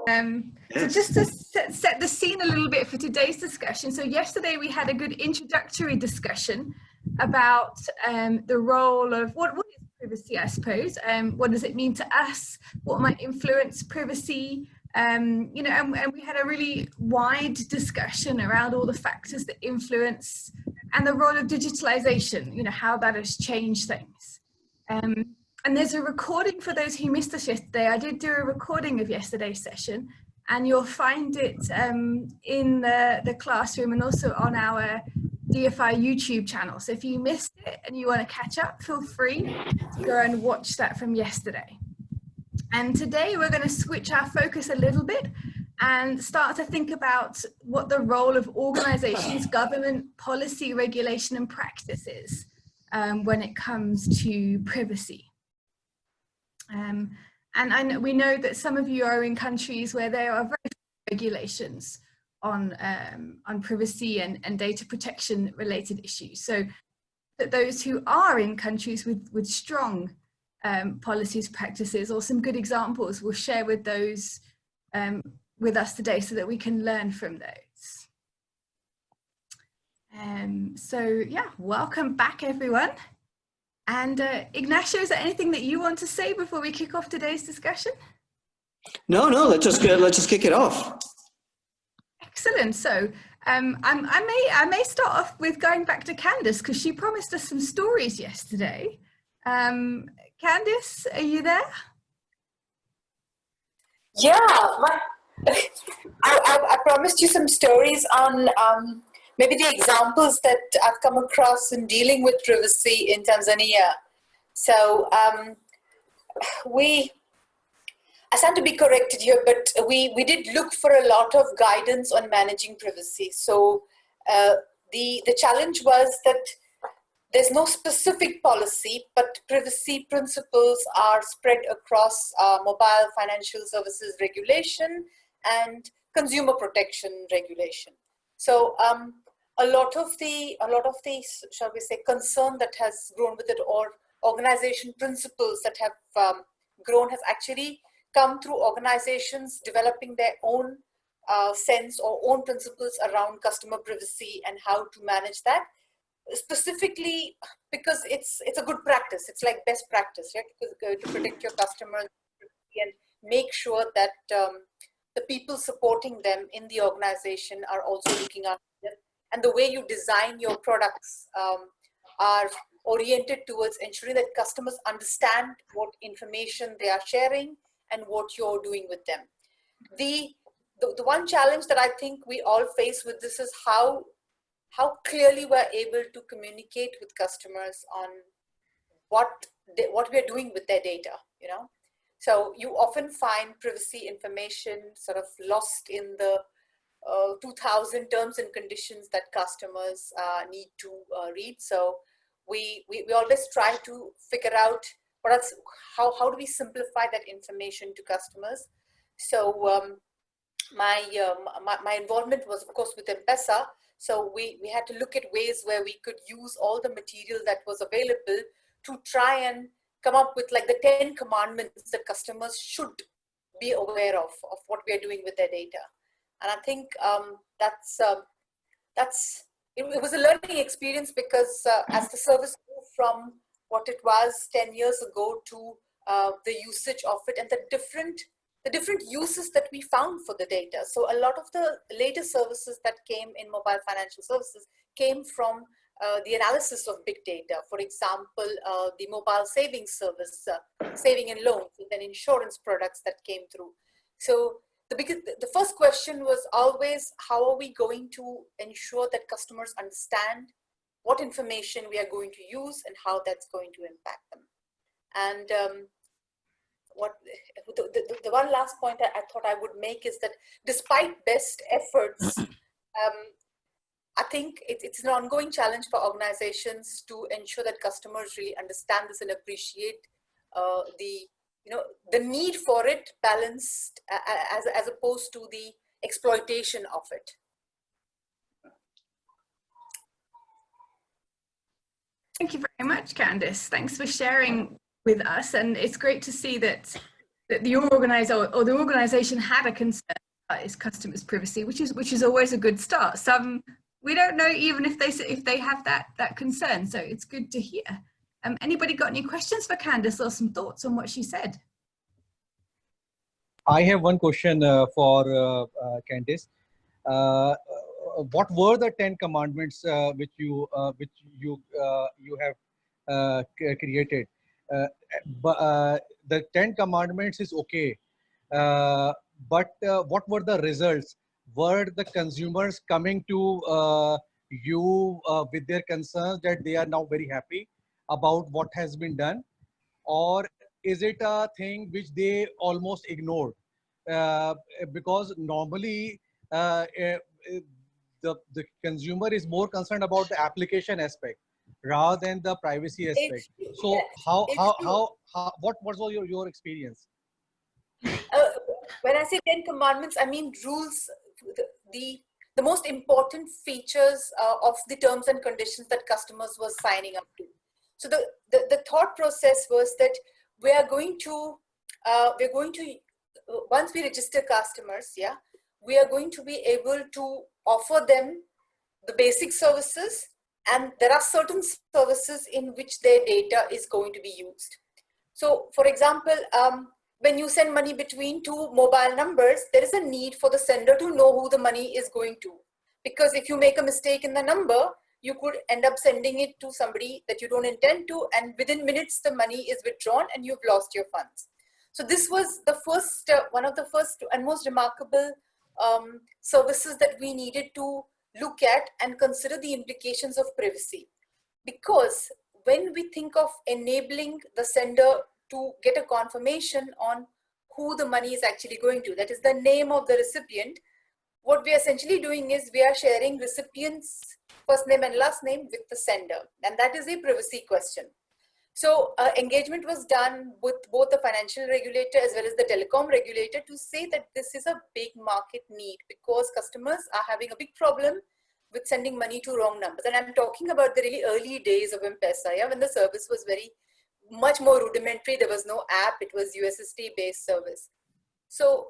So just to set the scene a little bit for today's discussion. So yesterday we had a good introductory discussion about the role of what is privacy, I suppose. What does it mean to us? What might influence privacy? And we had a really wide discussion around all the factors that influence and the role of digitalization, how that has changed things. And there's a recording for those who missed us yesterday. I did do a recording of yesterday's session, and you'll find it in the classroom and also on our DFI YouTube channel. So if you missed it and you want to catch up, feel free to go and watch that from yesterday. And today we're going to switch our focus a little bit and start to think about what the role of organizations, government, policy, regulation and practice is when it comes to privacy. And we know that some of you are in countries where there are very few regulations on privacy and data protection related issues. So that those who are in countries with strong policies, practices, or some good examples, we'll share with those with us today so that we can learn from those. So yeah, welcome back everyone. And Ignacio, is there anything that you want to say before we kick off today's discussion? No, let's just kick it off. Excellent. So I may start off with going back to Candice because she promised us some stories yesterday. Candice, are you there? Yeah, I promised you some stories on maybe the examples that I've come across in dealing with privacy in Tanzania. So I stand to be corrected here, but we did look for a lot of guidance on managing privacy. So the challenge was that there's no specific policy, but privacy principles are spread across mobile financial services regulation and consumer protection regulation. So a lot of the shall we say concern that has grown with it, or organization principles that have grown, has actually come through organizations developing their own sense or own principles around customer privacy and how to manage that. Specifically because it's a good practice. It's like best practice, right? To protect your customers and make sure that the people supporting them in the organization are also looking after them. And the way you design your products are oriented towards ensuring that customers understand what information they are sharing and what you're doing with them. The one challenge that I think we all face with this is how clearly we're able to communicate with customers on what we're doing with their data, So you often find privacy information sort of lost in the 2000 terms and conditions that customers need to read. So we always try to figure out how do we simplify that information to customers. So my involvement was, of course, with M-Pesa. So we had to look at ways where we could use all the material that was available to try and come up with like the 10 commandments that customers should be aware of what we are doing with their data. And I think it was a learning experience because as the service moved from what it was 10 years ago to the usage of it and the different uses that we found for the data. So a lot of the latest services that came in mobile financial services came from the analysis of big data. For example, the mobile savings service, saving and loans, and then insurance products that came through. So the first question was always, how are we going to ensure that customers understand what information we are going to use and how that's going to impact them? And the one last point I thought I would make is that despite best efforts, I think it's an ongoing challenge for organizations to ensure that customers really understand this and appreciate the need for it balanced as opposed to the exploitation of it. Thank you very much, Candice. Thanks for sharing with us, and it's great to see that that the organizer or the organization had a concern about its customers' privacy, which is always a good start. Some we don't know even if they have that concern, so it's good to hear. Anybody got any questions for Candice or some thoughts on what she said? I have one question for Candice. What were the 10 commandments which you have created? The 10 commandments is okay, but what were the results? Were the consumers coming to you with their concerns that they are now very happy about what has been done, or is it a thing which they almost ignored? Because normally the consumer is more concerned about the application aspect rather than the privacy aspect. So what was your experience? When I say 10 commandments, I mean rules, the most important features of the terms and conditions that customers were signing up to. So the thought process was that we're going to once we register customers, yeah, we are going to be able to offer them the basic services, and there are certain services in which their data is going to be used. So for example, when you send money between two mobile numbers, there is a need for the sender to know who the money is going to. Because if you make a mistake in the number, you could end up sending it to somebody that you don't intend to, and within minutes the money is withdrawn and you've lost your funds. So this was the first, one of the first and most remarkable services that we needed to look at and consider the implications of privacy. Because when we think of enabling the sender to get a confirmation on who the money is actually going to, that is the name of the recipient, what we are essentially doing is we are sharing recipient's first name and last name with the sender, and that is a privacy question. So engagement was done with both the financial regulator as well as the telecom regulator to say that this is a big market need, because customers are having a big problem with sending money to wrong numbers. And I'm talking about the really early days of M-Pesa, yeah, when the service was very much more rudimentary. There was no app, it was USSD based service. So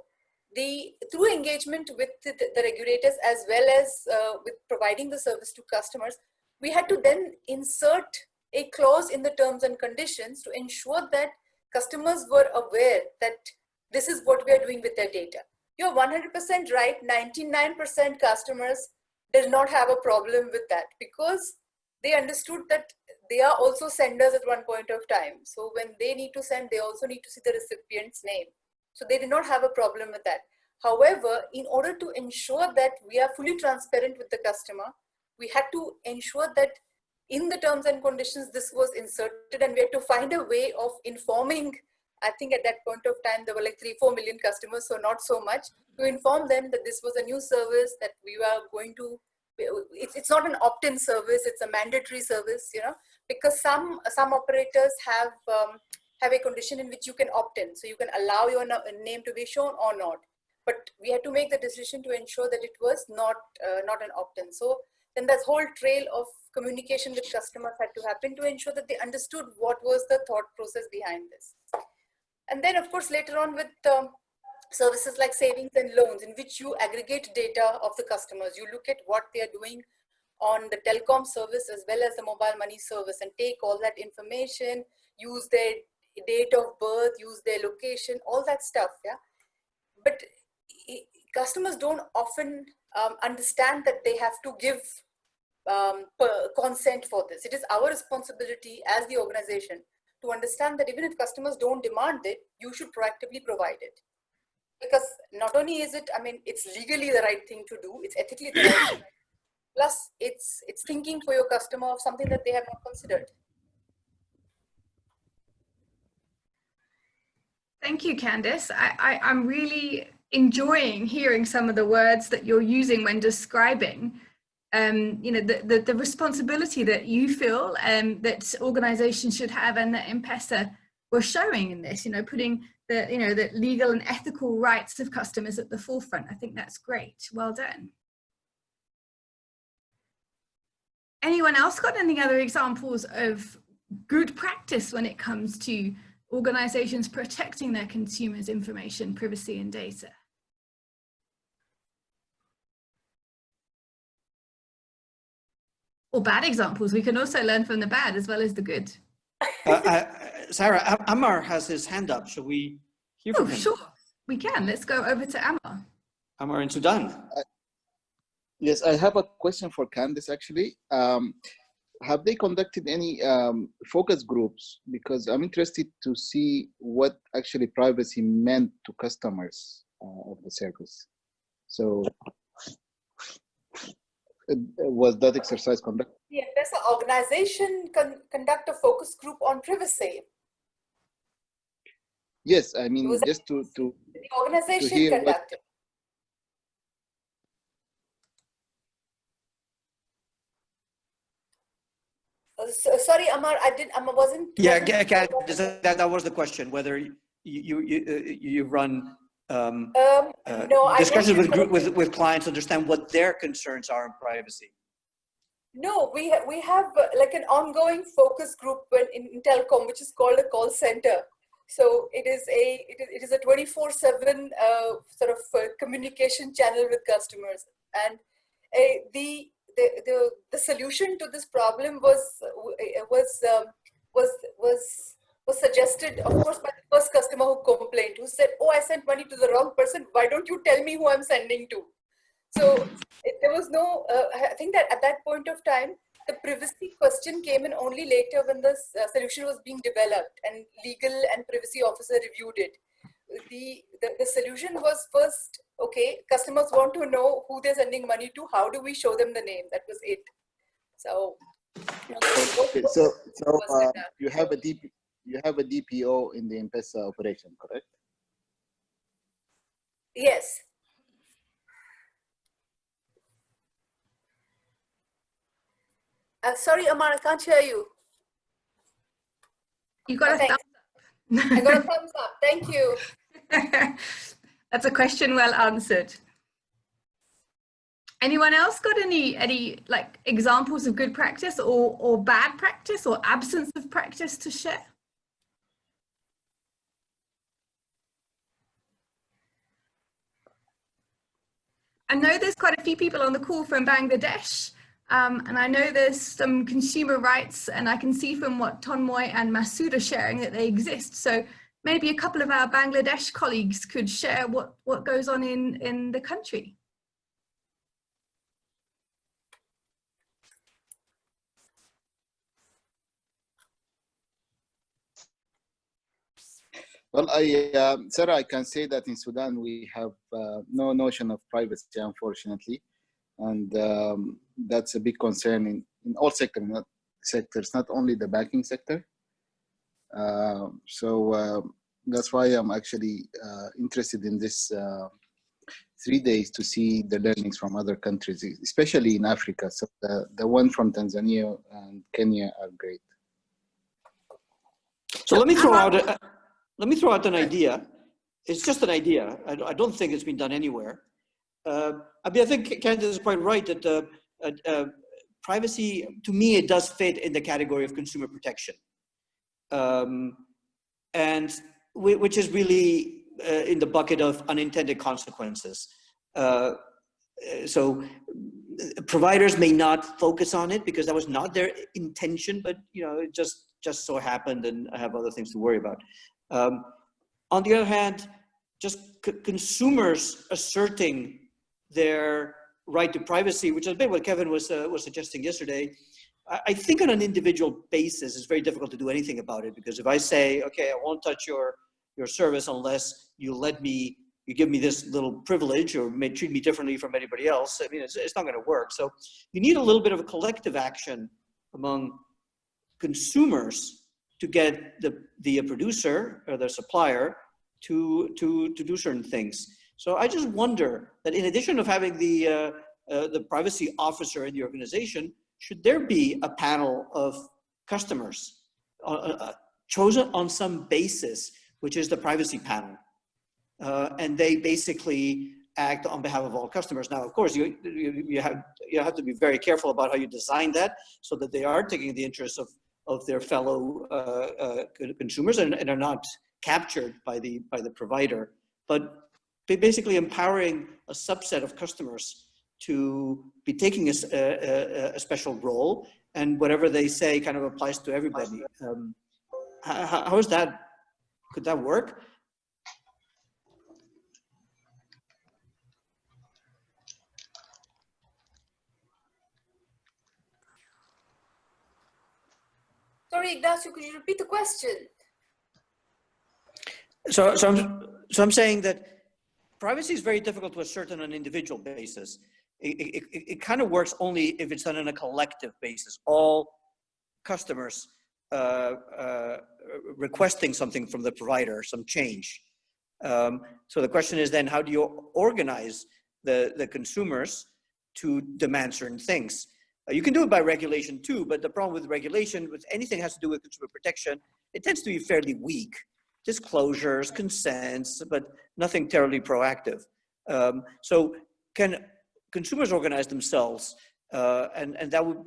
through engagement with the regulators as well as with providing the service to customers, we had to then insert a clause in the terms and conditions to ensure that customers were aware that this is what we are doing with their data. You're 100% right, 99% customers did not have a problem with that, because they understood that they are also senders at one point of time. So when they need to send, they also need to see the recipient's name. So they did not have a problem with that. However, in order to ensure that we are fully transparent with the customer, we had to ensure that in the terms and conditions this was inserted, and we had to find a way of informing. I think at that point of time there were like 3-4 million customers, so not so much, to inform them that this was a new service that we were going to, it's not an opt-in service, it's a mandatory service, you know, because some operators have a condition in which you can opt in, so you can allow your name to be shown or not. But we had to make the decision to ensure that it was not an opt-in. So then that whole trail of communication with customers had to happen to ensure that they understood what was the thought process behind this. And then of course later on with services like savings and loans, in which you aggregate data of the customers, you look at what they are doing on the telecom service as well as the mobile money service, and take all that information, use their date of birth, use their location, all that stuff, yeah. But customers don't often understand that they have to give consent for this. It is our responsibility as the organization to understand that even if customers don't demand it, you should proactively provide it. Because not only is it, I mean, it's legally the right thing to do, it's ethically the right thing. Plus, it's thinking for your customer of something that they have not considered. Thank you, Candice. I'm really enjoying hearing some of the words that you're using when describing you know, the responsibility that you feel that organizations should have, and that M-Pesa were showing in this, you know, putting the, you know, the legal and ethical rights of customers at the forefront. I think that's great. Well done. Anyone else got any other examples of good practice when it comes to organizations protecting their consumers' information, privacy, and data? Or bad examples. We can also learn from the bad as well as the good. Sarah, Ammar has his hand up. Shall we hear from him? Sure, we can. Let's go over to Ammar. Ammar in Sudan. Yes, I have a question for Candice, actually. Have they conducted any focus groups? Because I'm interested to see what actually privacy meant to customers of the service. So was that exercise conducted? Yeah, does the organization conduct a focus group on privacy? Yes, I mean, just to the organization hear conducted. Sorry, Ammar, I wasn't. Yeah, that was the question. Whether you run no, discussions with clients, understand what their concerns are in privacy. No, we have like an ongoing focus group in telecom, which is called a call center. So it is a 24/7 sort of communication channel with customers, and the solution to this problem was suggested, of course, by the first customer who complained, who said, "Oh, I sent money to the wrong person. Why don't you tell me who I'm sending to?" So there was no. I think that at that point of time, the privacy question came in only later when the solution was being developed and legal and privacy officer reviewed it. The solution was first, okay, customers want to know who they're sending money to. How do we show them the name? That was it. So, okay, so you have a DPO in the M-Pesa operation, correct? Yes. Sorry, Ammar, I can't hear you. You got a thumbs up. I got a thumbs up. Thank you. That's a question well answered. Anyone else got any like examples of good practice or bad practice or absence of practice to share? I know there's quite a few people on the call from Bangladesh. And I know there's some consumer rights, and I can see from what Tonmoy and Masud are sharing that they exist. So maybe a couple of our Bangladesh colleagues could share what goes on in the country. Well, Sarah, I can say that in Sudan, we have no notion of privacy, unfortunately. And that's a big concern in all sectors, not only the banking sector. So that's why I'm actually interested in this 3 days to see the learnings from other countries, especially in Africa. So the one from Tanzania and Kenya are great. So let me throw out an idea. It's just an idea. I don't think it's been done anywhere. I mean, I think Candice is quite right that privacy, to me, it does fit in the category of consumer protection, and which is really in the bucket of unintended consequences. So providers may not focus on it because that was not their intention, but it just so happened, and I have other things to worry about. On the other hand, just consumers asserting their right to privacy, which is a bit what Kevin was suggesting yesterday. I think on an individual basis, it's very difficult to do anything about it, because if I say, okay, I won't touch your service unless you give me this little privilege or may treat me differently from anybody else, I mean, it's not going to work. So you need a little bit of a collective action among consumers to get the producer or the supplier to do certain things. So I just wonder that in addition of having the privacy officer in the organization, should there be a panel of customers chosen on some basis, which is the privacy panel, and they basically act on behalf of all customers. Now, of course, you have to be very careful about how you design that, so that they are taking the interests of of their fellow consumers and are not captured by the provider, but basically empowering a subset of customers to be taking a special role, and whatever they say kind of applies to everybody. How is that? Could that work? Sorry, Ignacio, could you repeat the question? So I'm saying that privacy is very difficult to assert on an individual basis. It kind of works only if it's done on a collective basis. All customers requesting something from the provider, some change. So the question is then, how do you organize the consumers to demand certain things? You can do it by regulation too, but the problem with regulation, with anything that has to do with consumer protection, it tends to be fairly weak. Disclosures, consents, but nothing terribly proactive. So can consumers organize themselves? And that would,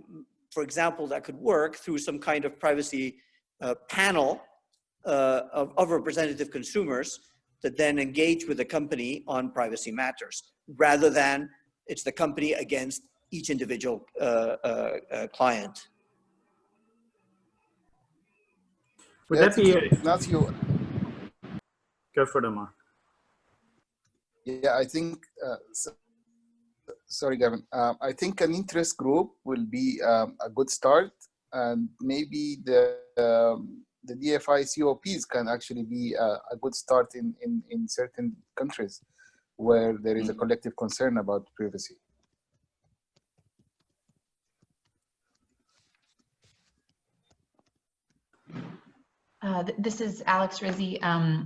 for example, that could work through some kind of privacy panel of representative consumers that then engage with the company on privacy matters, rather than it's the company against each individual client. Would that be Ignacio? Go for it, Ammar. Yeah, I think, sorry, Gavin. I think an interest group will be a good start, and maybe the DFI COPs can actually be a good start in certain countries where there is a collective concern about privacy. This is Alex Rizzi.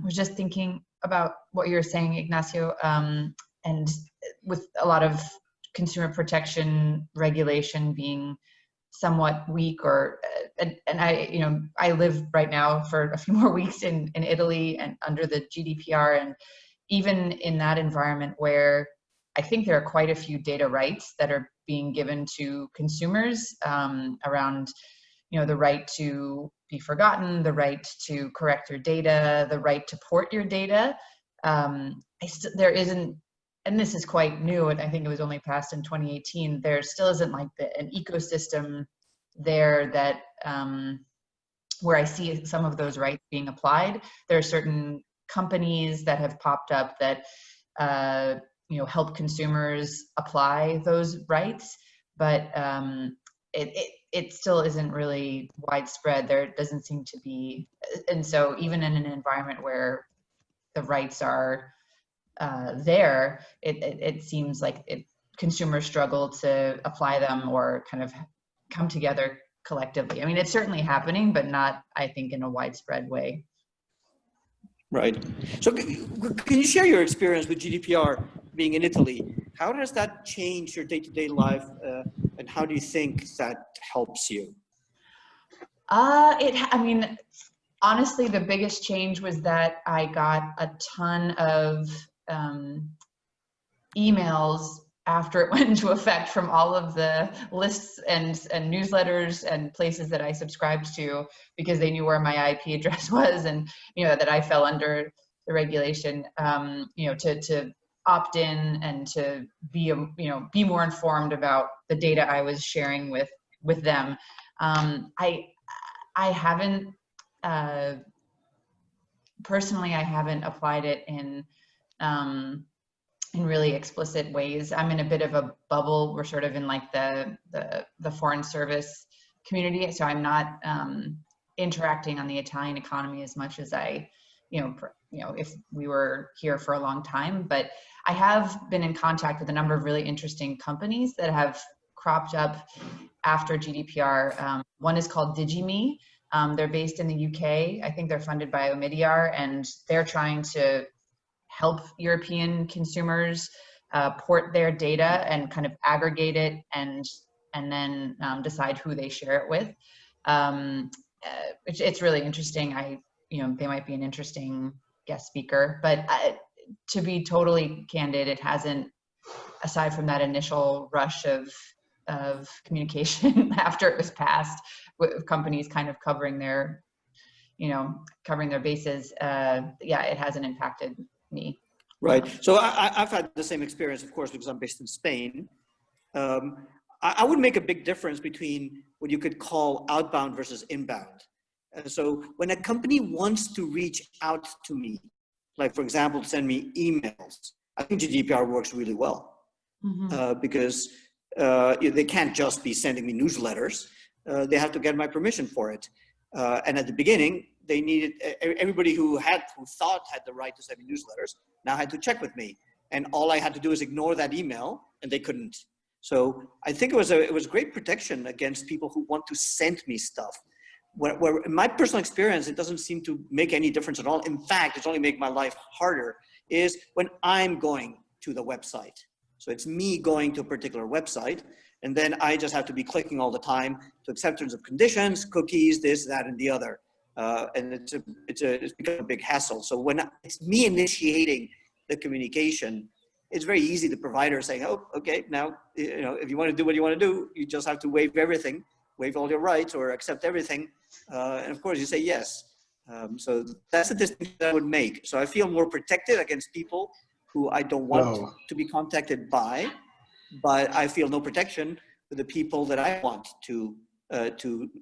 Was just thinking about what you were saying, Ignacio, and with a lot of consumer protection regulation being somewhat weak, or and I live right now for a few more weeks in Italy and under the GDPR, and even in that environment where I think there are quite a few data rights that are being given to consumers around, the right to be forgotten, the right to correct your data, the right to port your data. There isn't, and this is quite new, and I think it was only passed in 2018, there still isn't like an ecosystem there that where I see some of those rights being applied. There are certain companies that have popped up that help consumers apply those rights, but it still isn't really widespread. There doesn't seem to be, and so even in an environment where the rights are there, it seems like consumers struggle to apply them or kind of come together collectively. I mean, it's certainly happening, but not, I think, in a widespread way. Right. So can you share your experience with GDPR being in Italy? How does that change your day-to-day life, and how do you think that helps you? I mean, honestly, the biggest change was that I got a ton of emails after it went into effect from all of the lists and newsletters and places that I subscribed to, because they knew where my IP address was, and that I fell under the regulation. To opt in and to be more informed about the data I was sharing with them. I haven't personally, I haven't applied it in really explicit ways. I'm in a bit of a bubble. We're sort of in like the foreign service community, so I'm not interacting on the Italian economy as much as I, if we were here for a long time. But I have been in contact with a number of really interesting companies that have cropped up after GDPR. One is called DigiMe. They're based in the UK. I think they're funded by Omidyar, and they're trying to help European consumers port their data and kind of aggregate it and then decide who they share it with. It's really interesting. They might be an interesting guest speaker, but to be totally candid, it hasn't, aside from that initial rush of of communication after it was passed, with companies kind of covering their, covering their bases. Yeah, it hasn't impacted me. Right. So I've had the same experience, of course, because I'm based in Spain. I would make a big difference between what you could call outbound versus inbound. And so when a company wants to reach out to me, like for example, send me emails, I think GDPR works really well. Because they can't just be sending me newsletters. They have to get my permission for it. And at the beginning, they needed, everybody who thought had the right to send me newsletters now had to check with me. And all I had to do is ignore that email, and they couldn't. So I think it was great protection against people who want to send me stuff. Where in my personal experience, it doesn't seem to make any difference at all. In fact, it's only make my life harder is when I'm going to the website. So it's me going to a particular website, and then I just have to be clicking all the time to accept terms of conditions, cookies, this, that, and the other. And it's become a big hassle. So when it's me initiating the communication, it's very easy, the provider saying, oh, okay, now, if you want to do what you want to do, you just have to waive everything, waive all your rights or accept everything. And of course you say yes. So that's the distinction that I would make. So I feel more protected against people who I don't want to be contacted by, but I feel no protection for the people that I want to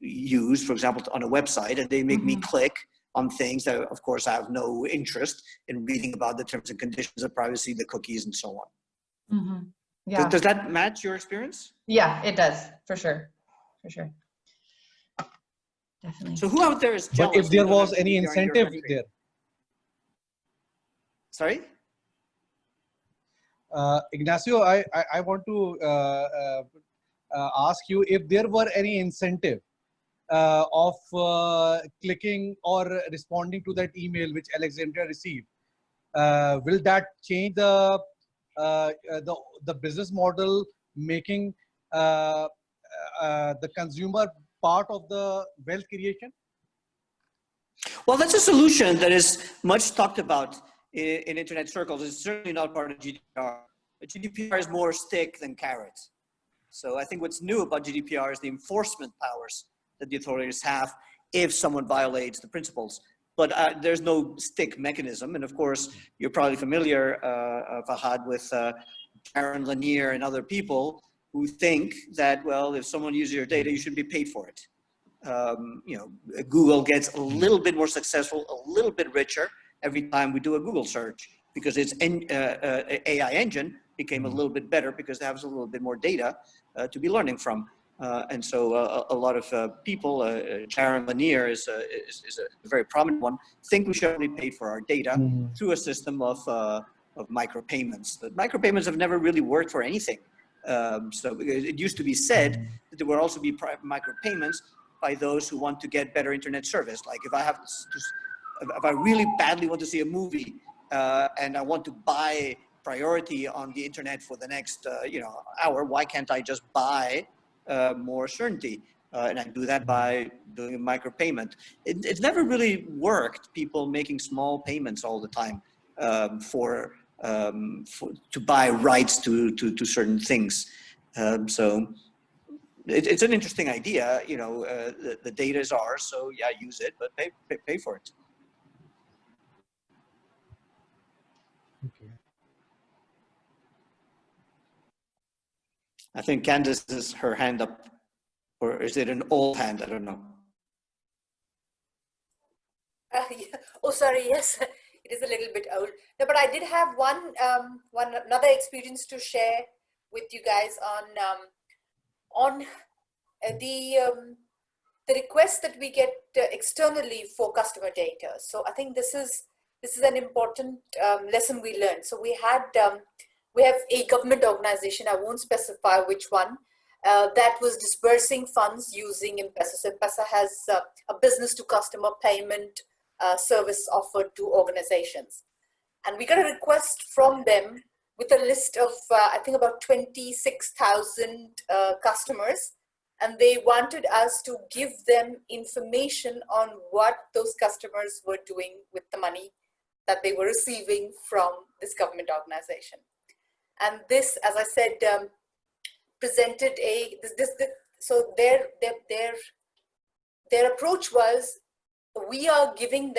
use, for example, on a website, and they make me click on things that, of course, I have no interest in reading about the terms and conditions of privacy, the cookies, and so on. Yeah. Does that match your experience? Yeah, it does, for sure. For sure. Definitely. So who out there is jealous? But if there was any incentive there. Sorry? Ignacio, I want to ask you if there were any incentive of clicking or responding to that email which Alexandra received. Will that change the business model, making the consumer part of the wealth creation? Well, that's a solution that is much talked about in internet circles. It's certainly not part of GDPR. But GDPR is more stick than carrot. So I think what's new about GDPR is the enforcement powers that the authorities have if someone violates the principles. But there's no stick mechanism. And of course, you're probably familiar, Fahad, with Karen Lanier and other people who think that, well, if someone uses your data, you should be paid for it. Google gets a little bit more successful, a little bit richer every time we do a Google search, because its AI engine became a little bit better because it has a little bit more data to be learning from. And so a lot of people, Sharon Lanier is a very prominent one, think we should only pay for our data through a system of micropayments. But micropayments have never really worked for anything. So it used to be said that there will also be micropayments by those who want to get better internet service. Like if I really badly want to see a movie and I want to buy priority on the internet for the next hour, why can't I just buy more certainty? And I do that by doing a micropayment. It's never really worked, people making small payments all the time to buy rights to certain things. So it's an interesting idea. The data is ours, so yeah, use it, but pay for it. Okay. I think Candice has her hand up, or is it an old hand? I don't know. Yeah. Oh, sorry. Yes, it is a little bit old. No, but I did have another experience to share with you guys on the requests that we get externally for customer data. So I think this is an important lesson we learned. So we have a government organization, I won't specify which one, that was dispersing funds using M-Pesa. So M-Pesa has a business to customer payment service offered to organizations. And we got a request from them with a list of, I think about 26,000 customers. And they wanted us to give them information on what those customers were doing with the money that they were receiving from this government organization. And this, as I said presented so their approach was, we are giving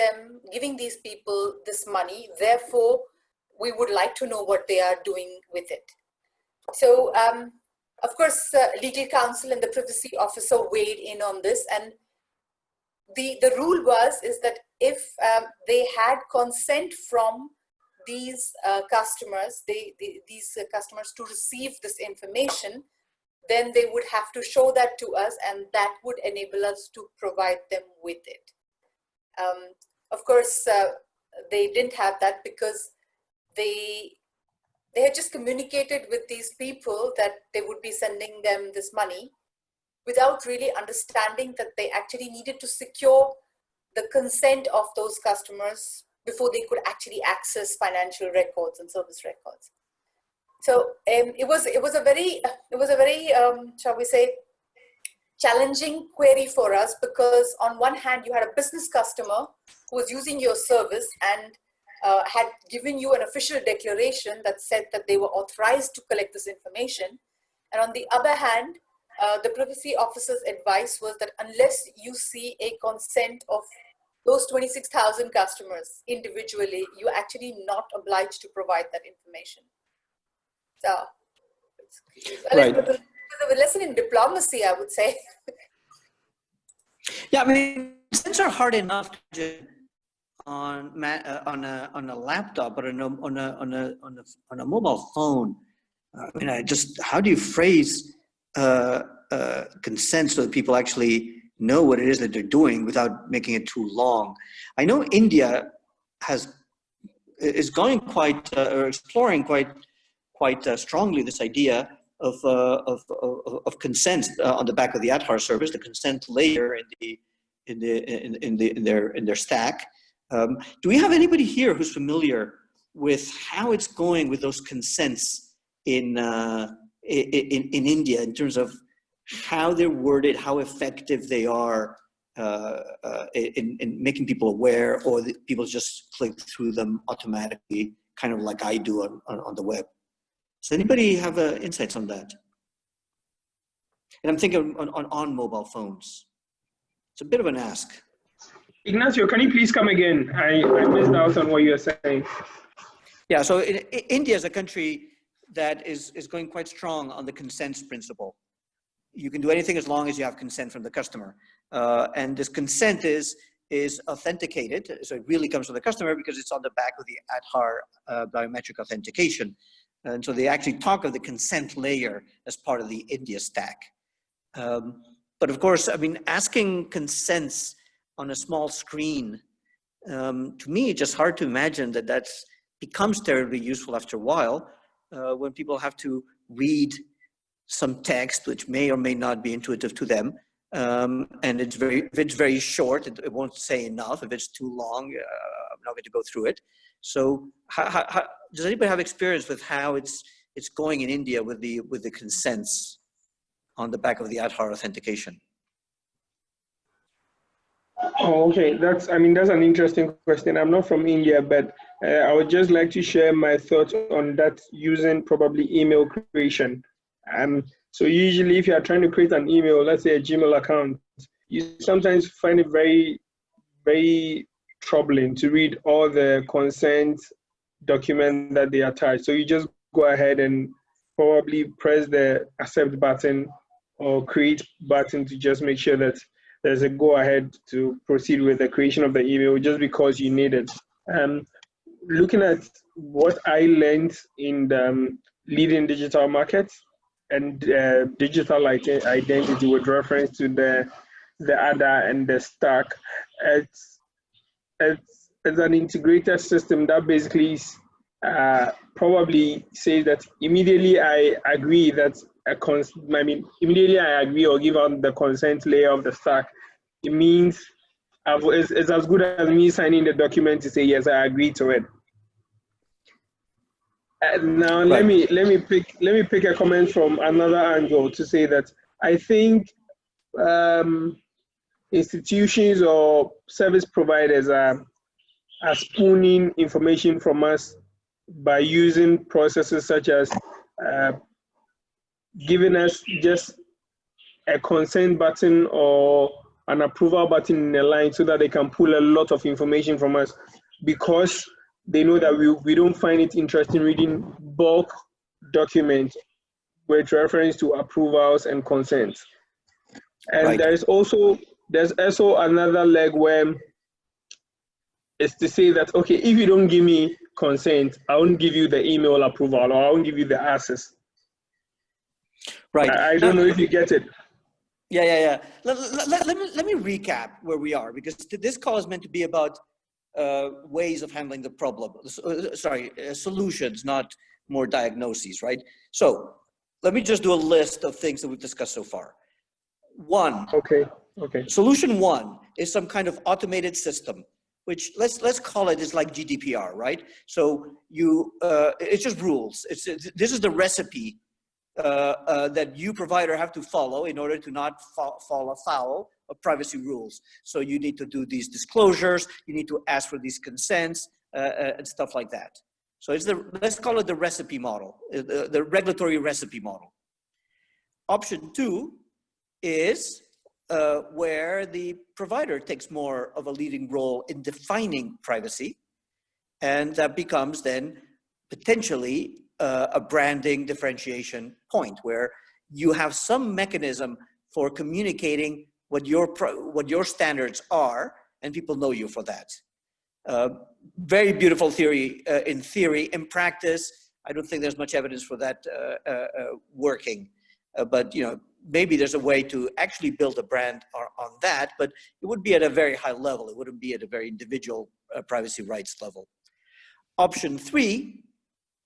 these people this money, therefore we would like to know what they are doing with it. So of course legal counsel and the privacy officer weighed in on this, and the rule is that if they had consent from these customers, these customers to receive this information, then they would have to show that to us, and that would enable us to provide them with it. Of course, they didn't have that because they had just communicated with these people that they would be sending them this money without really understanding that they actually needed to secure the consent of those customers before they could actually access financial records and service records. So it was a very shall we say, challenging query for us, because on one hand you had a business customer who was using your service and had given you an official declaration that said that they were authorized to collect this information, and on the other hand the privacy officer's advice was that unless you see a consent of those 26,000 customers individually, you're actually not obliged to provide that information. So right. It was a lesson in diplomacy, I would say. Yeah, I mean, consents are hard enough to do on a laptop or on a mobile phone. I mean, how do you phrase consent so that people actually know what it is that they're doing without making it too long? I know India is going or exploring quite strongly this idea of consent on the back of the Aadhaar service, the consent layer in their stack. Do we have anybody here who's familiar with how it's going with those consents in India in terms of how they're worded, how effective they are in making people aware, or people just click through them automatically, kind of like I do on the web? Does anybody have insights on that? And I'm thinking on mobile phones. It's a bit of an ask. Ignacio, can you please come again? I missed out on what you were saying. Yeah, so India is a country that is going quite strong on the consent principle. You can do anything as long as you have consent from the customer. And this consent is authenticated, so it really comes from the customer because it's on the back of the Aadhaar biometric authentication. And so they actually talk of the consent layer as part of the India stack. But of course, I mean, asking consents on a small screen, to me, it's just hard to imagine that becomes terribly useful after a while when people have to read some text which may or may not be intuitive to them. And if it's very short, it won't say enough. If it's too long, I'm not going to go through it. So how, does anybody have experience with how it's going in India with the consents on the back of the Aadhaar authentication? Oh, okay, that's an interesting question. I'm not from India, but I would just like to share my thoughts on that using probably email creation. So usually if you are trying to create an email, let's say a Gmail account, you sometimes find it very, very troubling to read all the consent document that they attach. So you just go ahead and probably press the accept button or create button to just make sure that there's a go ahead to proceed with the creation of the email just because you need it. Looking at what I learned in the leading digital markets and digital identity with reference to the Aadhaar and the stack, it's an integrated system that basically probably says that immediately I agree that immediately I agree or give out the consent layer of the stack. It means it's as good as me signing the document to say yes, I agree to it. Now Right. let me pick a comment from another angle to say that I think institutions or service providers are spooning information from us by using processes such as giving us just a consent button or an approval button in a line so that they can pull a lot of information from us, because they know that we don't find it interesting reading bulk documents with reference to approvals and consents. And Right. there's also another leg where it's to say that, okay, if you don't give me consent, I won't give you the email approval, or I won't give you the access. Right. I don't know if you get it. Yeah. Let me recap where we are, because this call is meant to be about ways of handling the problem. Solutions, not more diagnoses, right? So let me just do a list of things that we've discussed so far. One. Okay. Solution one is some kind of automated system, which let's call it is like GDPR, right? So it's just rules. This is the recipe that you provider have to follow in order to not fall afoul of privacy rules. So you need to do these disclosures, you need to ask for these consents and stuff like that. So let's call it the recipe model, the regulatory recipe model. Option two is where the provider takes more of a leading role in defining privacy, and that becomes then potentially a branding differentiation point where you have some mechanism for communicating what your standards are, and people know you for that. Very beautiful theory in theory. In practice, I don't think there's much evidence for that working. But maybe there's a way to actually build a brand on that, but it would be at a very high level. It wouldn't be at a very individual privacy rights level. Option three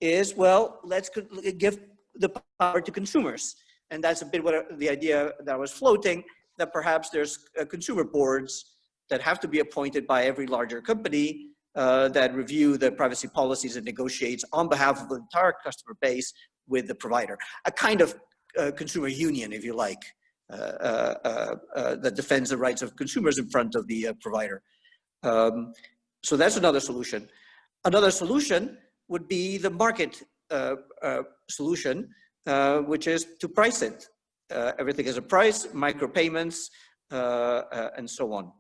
is, well, let's give the power to consumers. And that's a bit what the idea that I was floating, that perhaps there's consumer boards that have to be appointed by every larger company that review the privacy policies and negotiates on behalf of the entire customer base with the provider. A kind of consumer union, if you like, that defends the rights of consumers in front of the provider. So that's another solution. Another solution would be the market solution, which is to price it. Everything has a price, micropayments, and so on.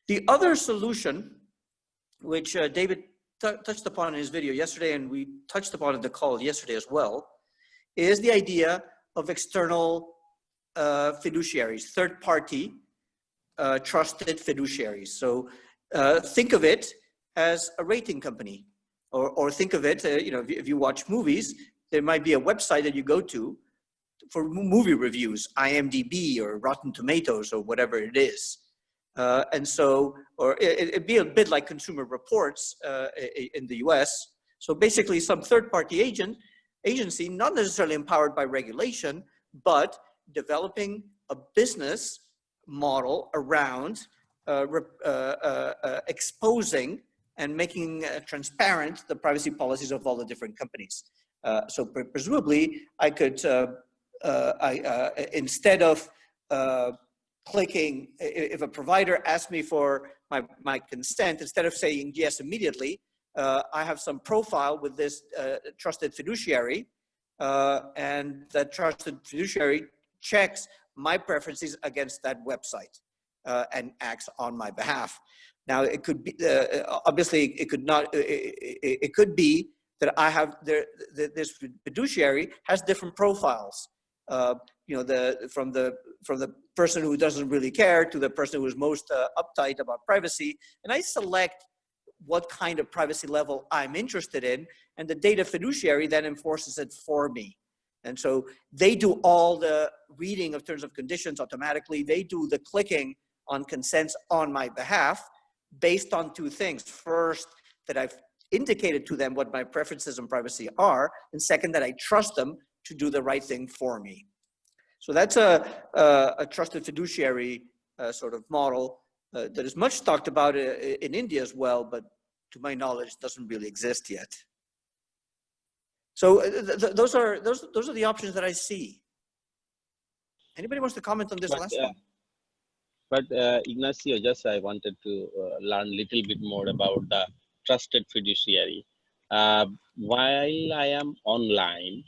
The other solution, which David touched upon in his video yesterday, and we touched upon in the call yesterday as well, is the idea of external fiduciaries, third-party trusted fiduciaries. So think of it as a rating company, or think of it, if you watch movies, there might be a website that you go to for movie reviews, IMDb or Rotten Tomatoes or whatever it is. And so, or it'd be a bit like Consumer Reports in the US. So basically some third-party agency, not necessarily empowered by regulation, but developing a business model around exposing and making transparent the privacy policies of all the different companies. So presumably I could, instead of clicking, if a provider asks me for my consent, instead of saying yes immediately, I have some profile with this trusted fiduciary, and that trusted fiduciary checks my preferences against that website and acts on my behalf. Now, it could be, obviously, it could not, it could be that I have, this fiduciary has different profiles. From the person who doesn't really care to the person who is most uptight about privacy, and I select what kind of privacy level I'm interested in, and the data fiduciary then enforces it for me. And so they do all the reading of terms of conditions automatically. They do the clicking on consents on my behalf based on two things. First, that I've indicated to them what my preferences on privacy are, and second, that I trust them to do the right thing for me. So that's a trusted fiduciary sort of model that is much talked about in India as well, but to my knowledge doesn't really exist yet. So those are the options that I see. Anybody wants to comment on this last one? But Ignacio, just I wanted to learn a little bit more about the trusted fiduciary. While I am online,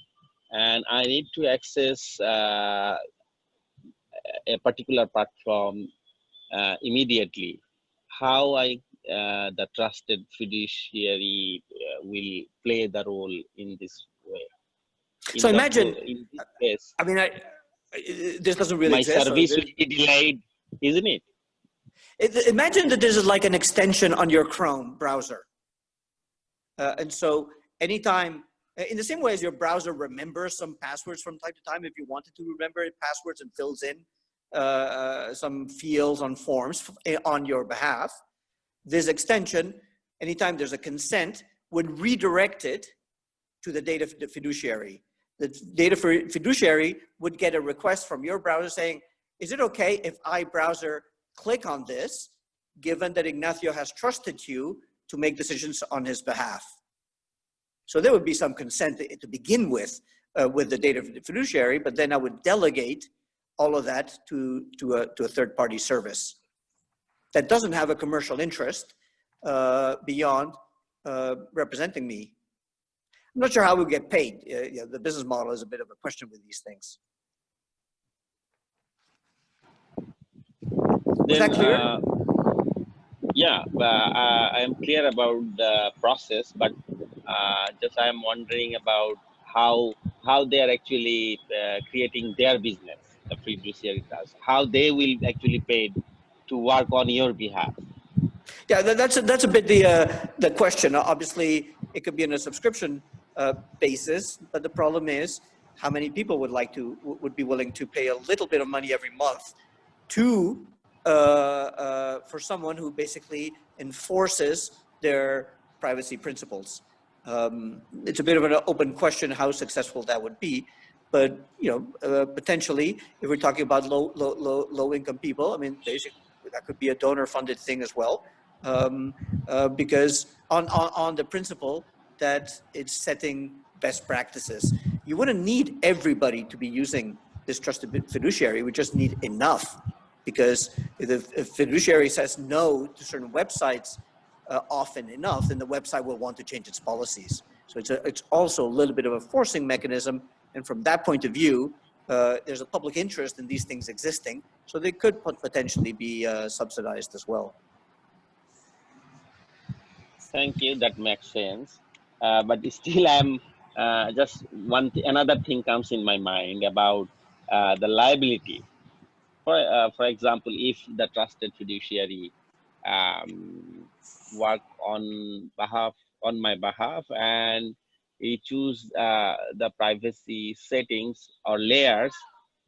and I need to access a particular platform immediately, how the trusted fiduciary will play the role in this way. So imagine, in this case, I mean, this doesn't really my exist. service will be delayed, isn't it? Imagine that this is like an extension on your Chrome browser. And so anytime, in the same way as your browser remembers some passwords from time to time, if you wanted to remember passwords and fills in some fields on forms on your behalf, this extension, anytime there's a consent, would redirect it to the data fiduciary. The data fiduciary would get a request from your browser saying, is it okay if I, browser, click on this, given that Ignacio has trusted you to make decisions on his behalf? So there would be some consent to begin with the data fiduciary, but then I would delegate all of that to a third-party service that doesn't have a commercial interest beyond representing me. I'm not sure how we get paid. The business model is a bit of a question with these things. Is that clear? Yeah, I am clear about the process, but just I am wondering about how they are actually creating their business, the fiduciary does, how they will actually pay to work on your behalf. Yeah, that's a bit the question. Obviously, it could be on a subscription basis, but the problem is how many people would be willing to pay a little bit of money every month to for someone who basically enforces their privacy principles. It's a bit of an open question how successful that would be, but potentially, if we're talking about low income people, I mean, basically that could be a donor funded thing as well, because on the principle that it's setting best practices. You wouldn't need everybody to be using this trusted fiduciary. We just need enough, because if the fiduciary says no to certain websites often enough, then the website will want to change its policies. So it's also a little bit of a forcing mechanism. And from that point of view, there's a public interest in these things existing. So they could potentially be subsidized as well. Thank you. That makes sense. But still, I'm just another thing comes in my mind about the liability. For example, if the trusted fiduciary work on my behalf, and he choose the privacy settings or layers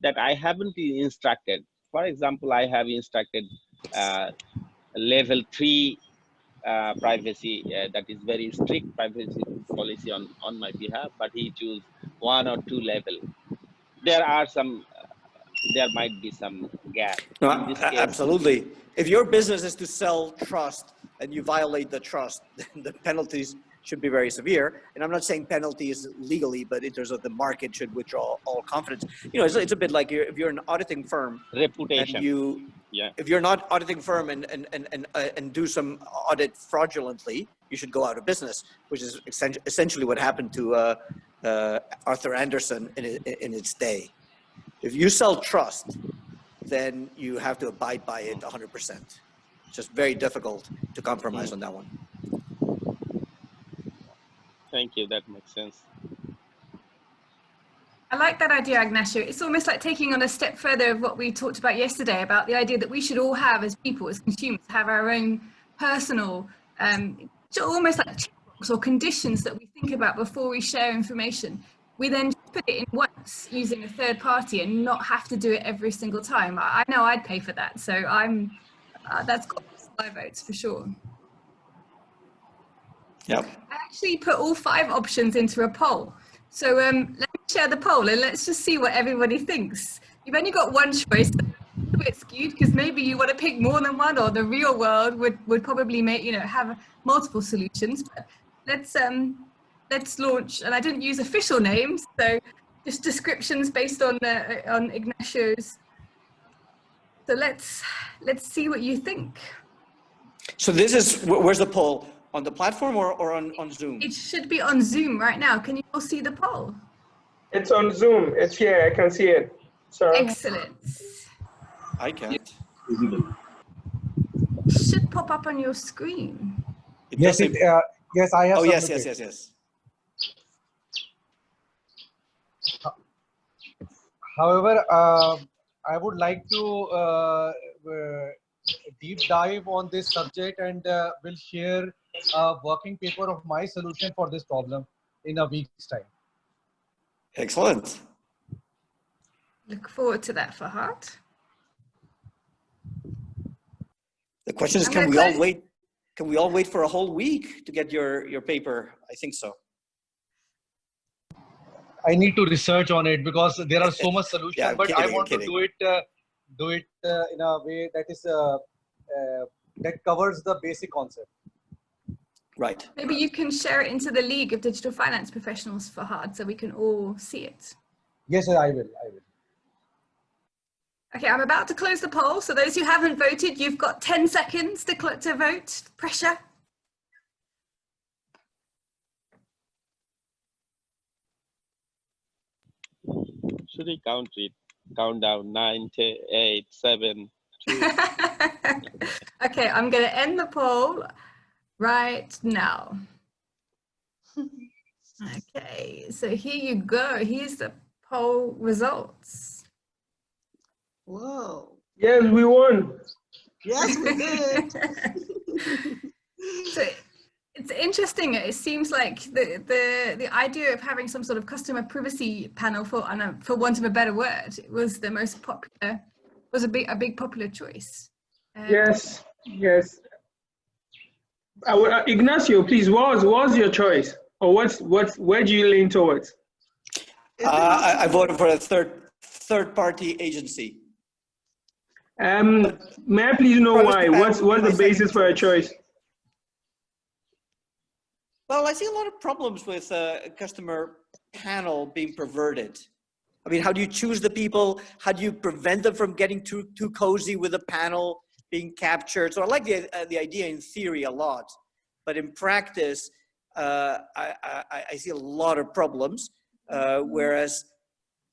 that I haven't instructed. For example, I have instructed level 3 privacy that is very strict privacy policy on my behalf, but he choose 1 or 2 level. There might be some gap. No, In this case, absolutely. If your business is to sell trust and you violate the trust, then the penalties should be very severe. And I'm not saying penalties legally, but in terms of the market should withdraw all confidence. It's a bit like if you're an auditing firm, reputation. And if you're not auditing firm and do some audit fraudulently, you should go out of business, which is essentially what happened to Arthur Andersen in its day. If you sell trust, then you have to abide by it 100%. It's just very difficult to compromise on that one. Thank you. That makes sense. I like that idea, Ignacio. It's almost like taking on a step further of what we talked about yesterday, about the idea that we should all have, as people, as consumers, have our own personal, almost like checkbox or conditions that we think about before we share information. We then just put it in once using a third party and not have to do it every single time. I know I'd pay for that. So that's got my votes for sure. Yep. I actually put all 5 options into a poll. So let me share the poll and let's just see what everybody thinks. You've only got one choice. A bit skewed because maybe you want to pick more than one, or the real world would probably make have multiple solutions. But let's launch, and I didn't use official names, so just descriptions based on Ignacio's. So let's see what you think. So this is, where's the poll? On the platform or on Zoom? It should be on Zoom right now. Can you all see the poll? It's on Zoom. It's here. I can see it. Sorry. Excellent. I can't. Should pop up on your screen. It Yes, does say, yes, I have oh, yes, submitted. yes. However, I would like to deep dive on this subject and will share a working paper of my solution for this problem in a week's time. Excellent. Look forward to that, Fahad. The question is, I'm can gonna we all close- wait? Can we all wait for a whole week to get your paper? I think so. I need to research on it because there are so much solutions, Yeah, I'm but kidding, I I'm want to kidding. do it in a way that is that covers the basic concept. Right. Maybe you can share it into the League of Digital Finance Professionals, Fahad, so we can all see it. Yes, I will. Okay, I'm about to close the poll. So those who haven't voted, you've got 10 seconds to vote. Pressure. Should we count it? Count down 9, 8, 7, 2. Okay, I'm going to end the poll right now. Okay, so here you go. Here's the poll results. Whoa. Yes, we won. Yes, we did. So it's interesting. It seems like the idea of having some sort of customer privacy panel, for want of a better word, was the most popular, was a big popular choice. Yes. Ignacio, please, what was your choice, or where do you lean towards? I voted for a third party agency. May I please know why? What's the basis for your choice? Well, I see a lot of problems with a customer panel being perverted. I mean, how do you choose the people? How do you prevent them from getting too cozy with a panel being captured? So I like the idea in theory a lot, but in practice, I see a lot of problems. Whereas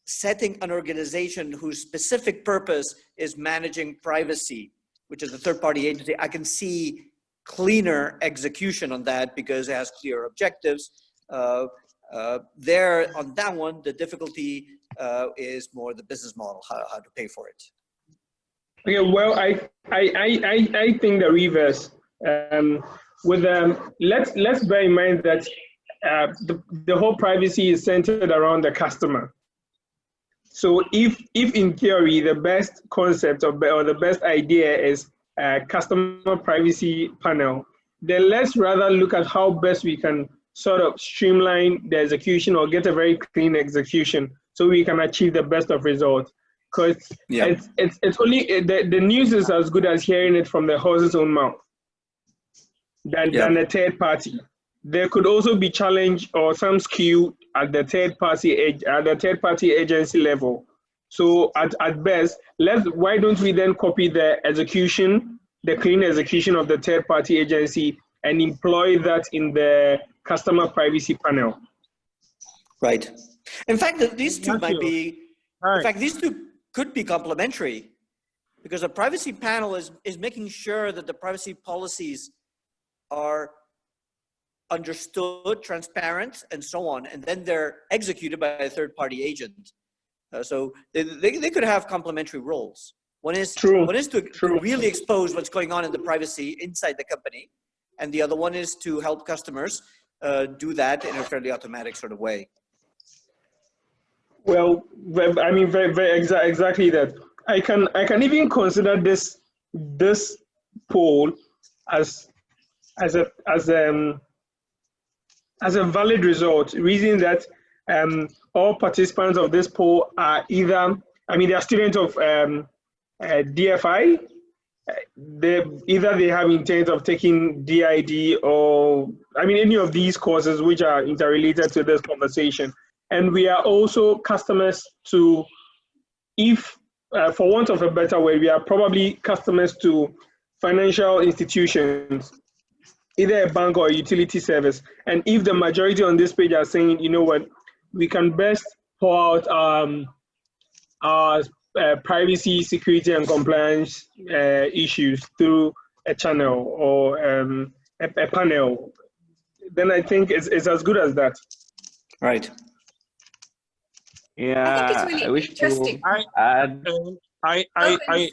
setting an organization whose specific purpose is managing privacy, which is a third-party agency, I can see cleaner execution on that because it has clear objectives. There, on that one, the difficulty is more the business model, how to pay for it. Okay, well, I think the reverse. Let's bear in mind that the whole privacy is centered around the customer. So if in theory the best concept or the best idea is a customer privacy panel, then let's rather look at how best we can sort of streamline the execution or get a very clean execution so we can achieve the best of results. Because it's only the news is as good as hearing it from the horse's own mouth than a third party. There could also be challenge or some skew at the third party agency level. So at best, why don't we then copy the execution, the clean execution of the third party agency, and employ that in the customer privacy panel? Right. In fact, these two might be. In fact, these two could be complementary, because a privacy panel is making sure that the privacy policies are understood, transparent, and so on, and then they're executed by a third-party agent. So they could have complementary roles. One is to really expose what's going on in the privacy inside the company, and the other one is to help customers do that in a fairly automatic sort of way. Well, I mean, very exactly that. I can even consider this poll as a valid result, reason that all participants of this poll are either, I mean, they are students of DFI. They have intent of taking DID or, I mean, any of these courses which are interrelated to this conversation. And we are also customers to, for want of a better word, we are probably customers to financial institutions, either a bank or a utility service. And if the majority on this page are saying, you know what, we can best pour out our privacy, security, and compliance issues through a channel or a panel, then I think it's as good as that. Right. I think it's Yeah, really I wish to interesting. add. I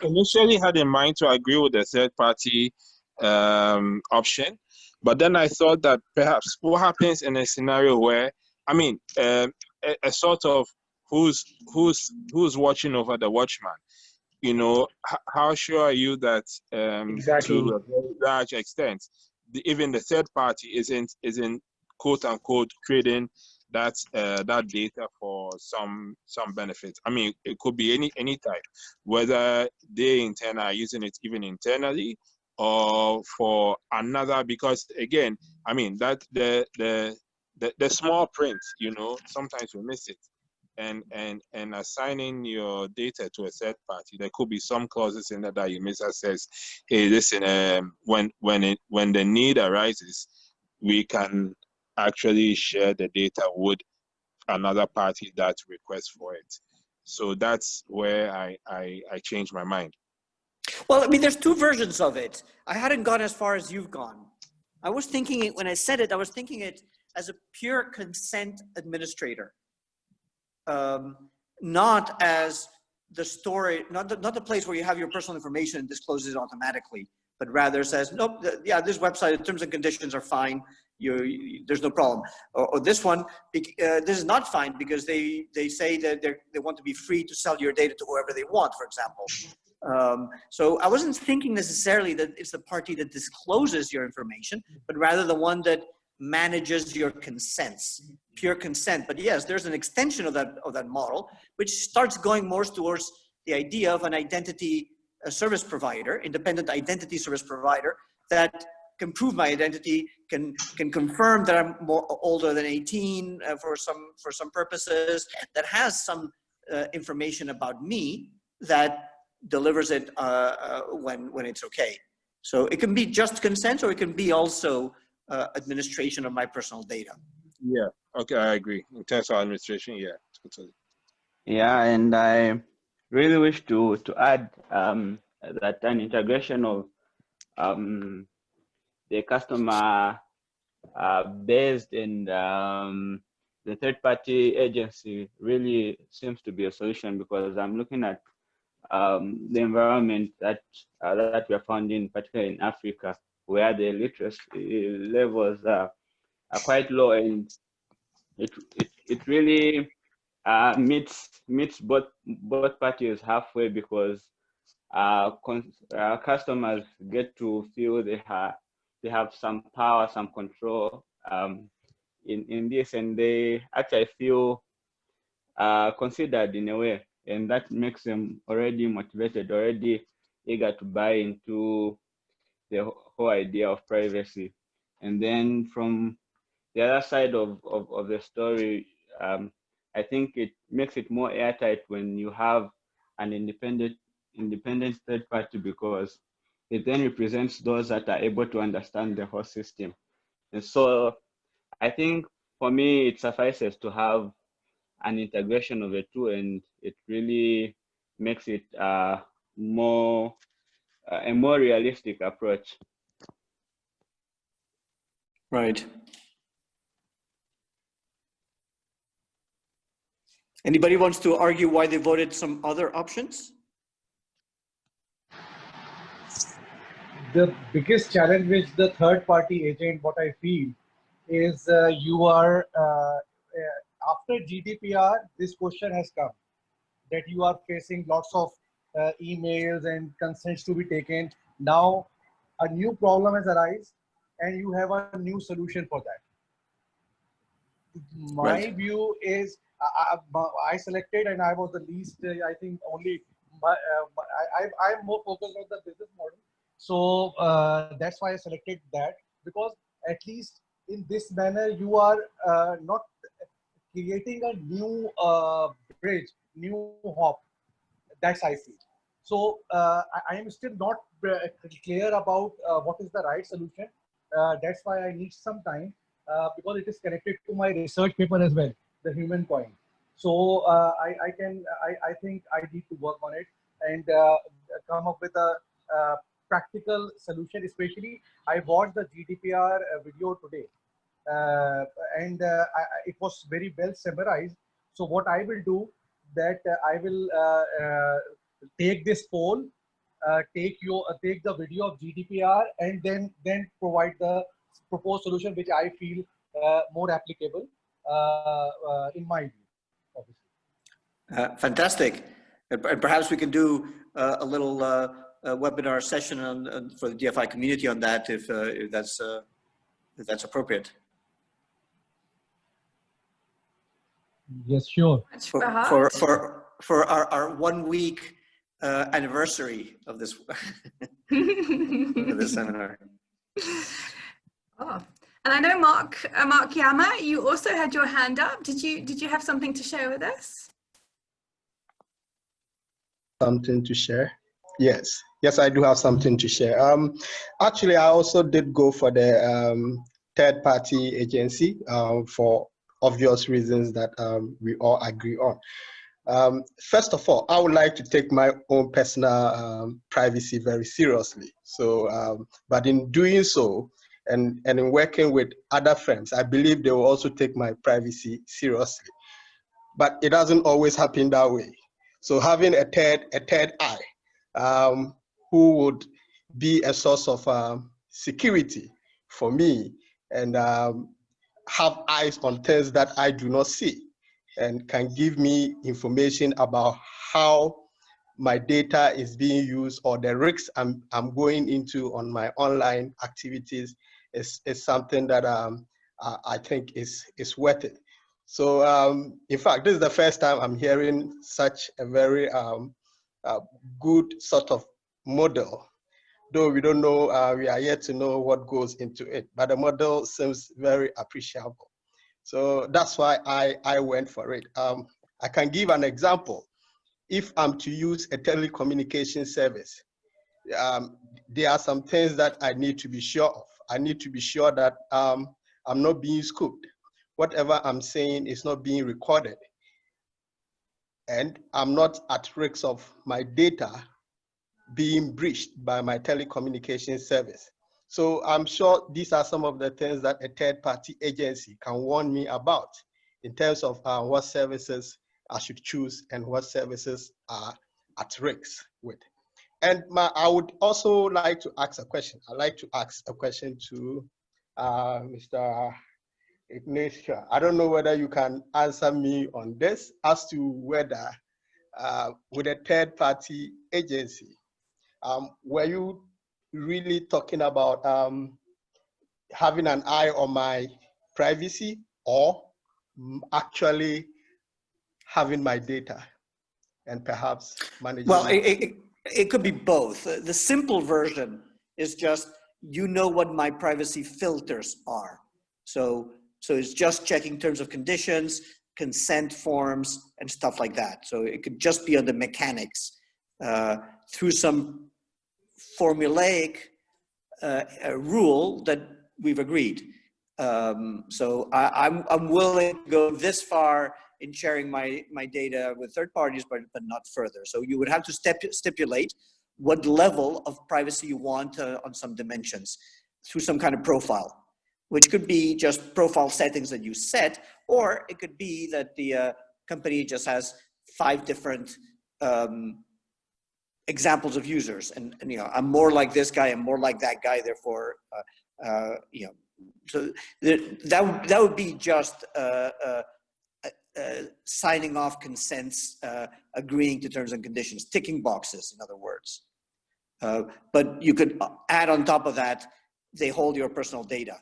initially had in mind to agree with the third party option, but then I thought that perhaps what happens in a scenario where, I mean, a sort of who's watching over the watchman, you know, how sure are you that Exactly. to a very large extent, even the third party isn't quote unquote trading that that data for some benefits. I mean, it could be any type, whether they in turn are using it even internally or for another. Because again, I mean that the small print, you know, sometimes we miss it. And assigning your data to a third party, there could be some clauses in that you miss that says, hey, listen, when the need arises, we can actually share the data with another party that requests for it. So that's where I changed my mind. Well, I mean, there's two versions of it. I hadn't gone as far as you've gone. I was thinking it, when I said it, I was thinking it as a pure consent administrator. Not as the story, not the place where you have your personal information and discloses it automatically, but rather says, nope, yeah, this website, the terms and conditions are fine. There's no problem. Or this one, this is not fine because they say that they want to be free to sell your data to whoever they want, for example. So I wasn't thinking necessarily that it's the party that discloses your information, but rather the one that manages your consents, pure consent. But yes, there's an extension of that model, which starts going more towards the idea of an identity service provider, independent identity service provider, that can prove my identity, can confirm that I'm more older than 18 for some purposes, that has some information about me, that delivers it when it's okay. So it can be just consent, or it can be also administration of my personal data. Yeah, okay, I agree. In terms of administration, yeah, totally. Yeah, and I really wish to add that an integration of the customer based and the third party agency really seems to be a solution, because I'm looking at the environment that we are finding, particularly in Africa, where the literacy levels are quite low, and it really meets both parties halfway, because customers get to feel they have some power, some control in this, and they actually feel considered in a way, and that makes them already motivated, already eager to buy into the whole idea of privacy. And then from the other side of the story, I think it makes it more airtight when you have an independent third party, because it then represents those that are able to understand the whole system. And so I think for me, it suffices to have an integration of the two, and it really makes it more a more realistic approach. Right. Anybody wants to argue why they voted some other options? The biggest challenge with the third party agent, what I feel, is you are, after GDPR, this question has come, that you are facing lots of emails and consents to be taken. Now, a new problem has arisen, and you have a new solution for that. My Right. view is, I selected, and I was the least, I think only, I'm more focused on the business model. So that's why I selected that, because at least in this manner, you are not creating a new bridge, new hop. That's I feel. So I am still not clear about what is the right solution. That's why I need some time, because it is connected to my research paper as well, the human coin. So I think I need to work on it and come up with a practical solution. Especially, I watched the GDPR video today, and it was very well summarized. So what I will do that I will take this poll, take the video of GDPR, and then provide the proposed solution which I feel more applicable in my view, obviously. Fantastic. And perhaps we can do a little webinar session for the DFI community on that if that's appropriate. Yes, sure. For our 1 week anniversary of this of this seminar. Oh, and I know Mark Yama, you also had your hand up. Did you have something to share with us? Something to share? Yes, I do have something to share. Actually, I also did go for the third-party agency for obvious reasons that we all agree on. First of all, I would like to take my own personal privacy very seriously. So, but in doing so, and in working with other friends, I believe they will also take my privacy seriously. But it doesn't always happen that way. So having a third eye who would be a source of security for me and have eyes on things that I do not see and can give me information about how my data is being used or the risks I'm going into on my online activities is something that I think is worth it. So in fact, this is the first time I'm hearing such a very good sort of model. Though we don't know, we are yet to know what goes into it, but the model seems very appreciable. So that's why I went for it. I can give an example. If I'm to use a telecommunication service, there are some things that I need to be sure of. I need to be sure that I'm not being scooped. Whatever I'm saying is not being recorded. And I'm not at risk of my data being breached by my telecommunication service. So I'm sure these are some of the things that a third-party agency can warn me about in terms of what services I should choose and what services are at risk with. And I would also like to ask a question. I'd like to ask a question to Mr. Ignacio. I don't know whether you can answer me on this as to whether with a third-party agency, were you really talking about having an eye on my privacy or actually having my data and perhaps managing? Well, it could be both. The simple version is just, you know what my privacy filters are. So it's just checking terms of conditions, consent forms, and stuff like that. So it could just be on the mechanics through some formulaic rule that we've agreed. So I'm willing to go this far in sharing my data with third parties, but not further. So you would have to stipulate what level of privacy you want on some dimensions through some kind of profile, which could be just profile settings that you set, or it could be that the company just has 5 different examples of users, and you know, I'm more like this guy, I'm more like that guy, therefore, you know, so that would be just signing off consents, agreeing to terms and conditions, ticking boxes, in other words. But you could add on top of that, they hold your personal data,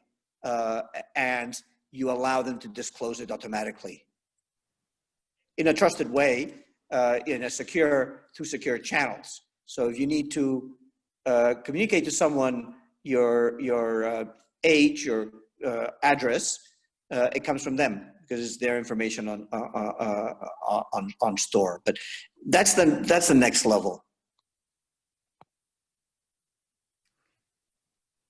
and you allow them to disclose it automatically in a trusted way, through secure channels. So if you need to communicate to someone your age, your address, it comes from them because it's their information on store. But that's the next level.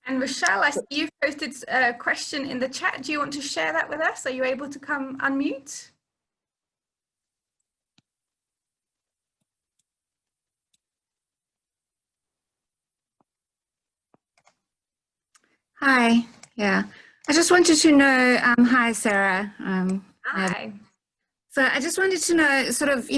And Rochelle, I see you've posted a question in the chat. Do you want to share that with us? Are you able to come unmute? Hi, yeah. I just wanted to know, hi Sarah. Hi. So I just wanted to know sort of,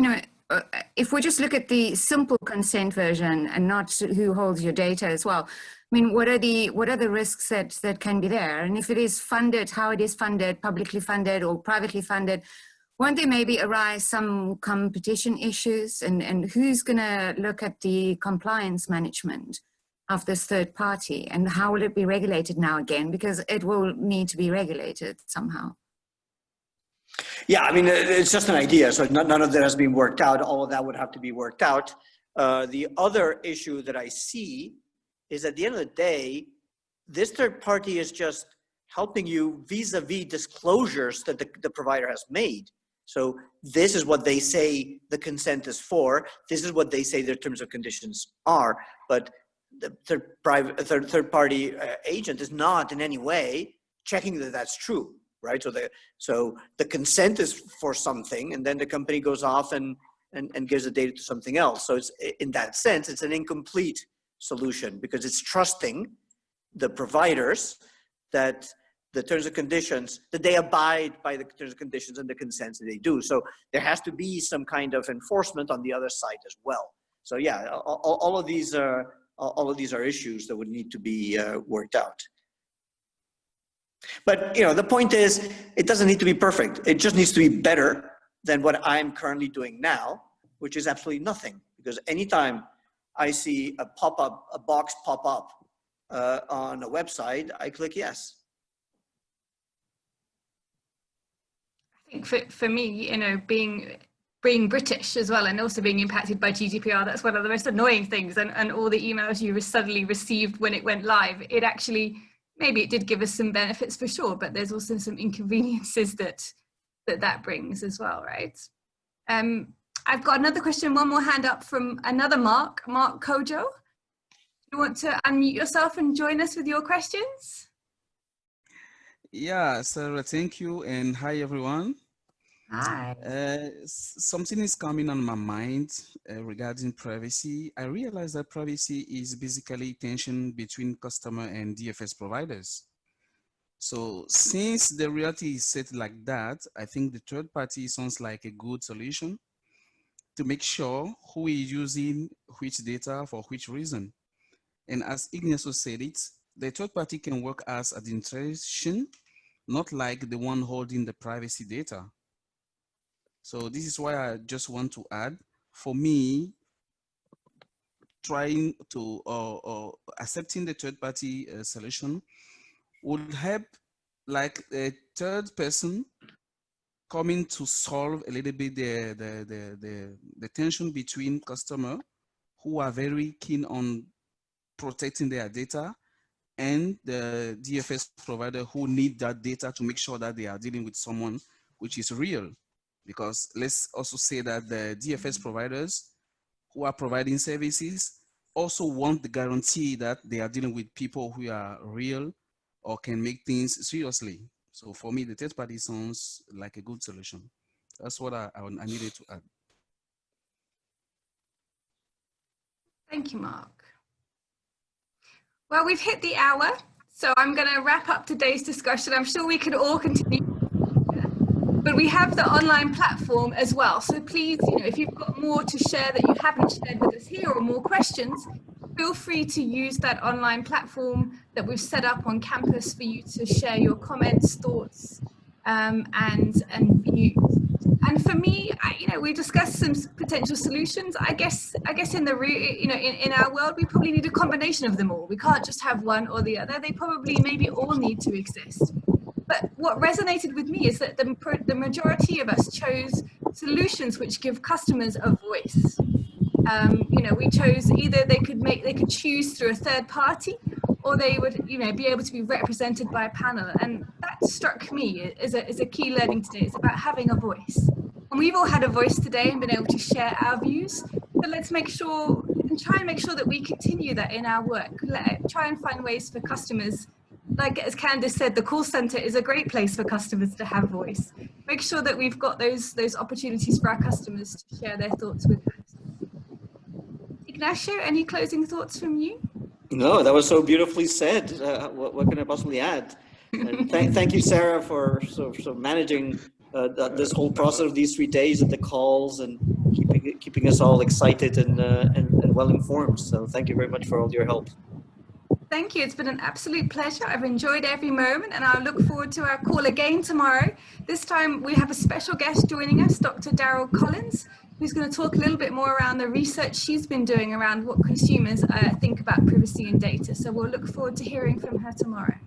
if we just look at the simple consent version and not who holds your data as well, I mean, what are the risks that can be there? And if it is funded, how it is funded, publicly funded or privately funded, won't there maybe arise some competition issues, and who's going to look at the compliance management of this third party, and how will it be regulated now again? Because it will need to be regulated somehow. Yeah, I mean, it's just an idea, so none of that has been worked out. All of that would have to be worked out. The other issue that I see is, at the end of the day, this third party is just helping you vis-a-vis disclosures that the provider has made. So this is what they say the consent is for. This is what they say their terms and conditions are. But the third party agent is not in any way checking that that's true, right? So the consent is for something, and then the company goes off and gives the data to something else. So it's, in that sense, it's an incomplete solution, because it's trusting the providers that the terms and conditions, that they abide by the terms and conditions and the consents that they do. So there has to be some kind of enforcement on the other side as well. So yeah, all of these are issues that would need to be worked out. But the point is, it doesn't need to be perfect. It just needs to be better than what I'm currently doing now, which is absolutely nothing. Because anytime I see a box pop up on a website, I click yes. I think for me, being British as well, and also being impacted by GDPR, that's one of the most annoying things. And all the emails you suddenly received when it went live, it actually, maybe it did give us some benefits for sure, but there's also some inconveniences that brings as well, right? I've got another question, one more hand up from another Mark Kojo. You want to unmute yourself and join us with your questions? Yeah, Sarah, thank you, and hi everyone. Hi. Something is coming on my mind regarding privacy. I realize that privacy is basically tension between customer and DFS providers. So since the reality is set like that, I think the third party sounds like a good solution to make sure who is using which data for which reason. And as Ignacio said it, the third party can work as administration, not like the one holding the privacy data. So this is why I just want to add, for me, trying to accepting the third party solution would help, like a third person coming to solve a little bit the tension between customer who are very keen on protecting their data and the DFS provider who need that data to make sure that they are dealing with someone which is real. Because let's also say that the DFS providers who are providing services also want the guarantee that they are dealing with people who are real or can make things seriously. So for me, the third party sounds like a good solution. That's what I needed to add. Thank you, Mark. Well, we've hit the hour, so I'm going to wrap up today's discussion. I'm sure we could all continue, but we have the online platform as well. So please, if you've got more to share that you haven't shared with us here or more questions, feel free to use that online platform that we've set up on campus for you to share your comments, thoughts, and views. And for me, we discussed some potential solutions. I guess in in our world, we probably need a combination of them all. We can't just have one or the other. They probably maybe all need to exist. But what resonated with me is that the majority of us chose solutions which give customers a voice. We chose either they could choose through a third party, or they would be able to be represented by a panel. And that struck me as a key learning today. It's about having a voice. And we've all had a voice today and been able to share our views. So let's make sure and try and make sure that we continue that in our work. Try and find ways for customers. Like as Candice said, the call center is a great place for customers to have voice. Make sure that we've got those opportunities for our customers to share their thoughts with us. Ignacio, any closing thoughts from you? No, that was so beautifully said. What can I possibly add? And thank you, Sarah, for managing this whole process of these 3 days and the calls and keeping us all excited and well informed. So thank you very much for all your help. Thank you. It's been an absolute pleasure. I've enjoyed every moment, and I look forward to our call again tomorrow. This time we have a special guest joining us, Dr. Daryl Collins, who's going to talk a little bit more around the research she's been doing around what consumers think about privacy and data. So we'll look forward to hearing from her tomorrow.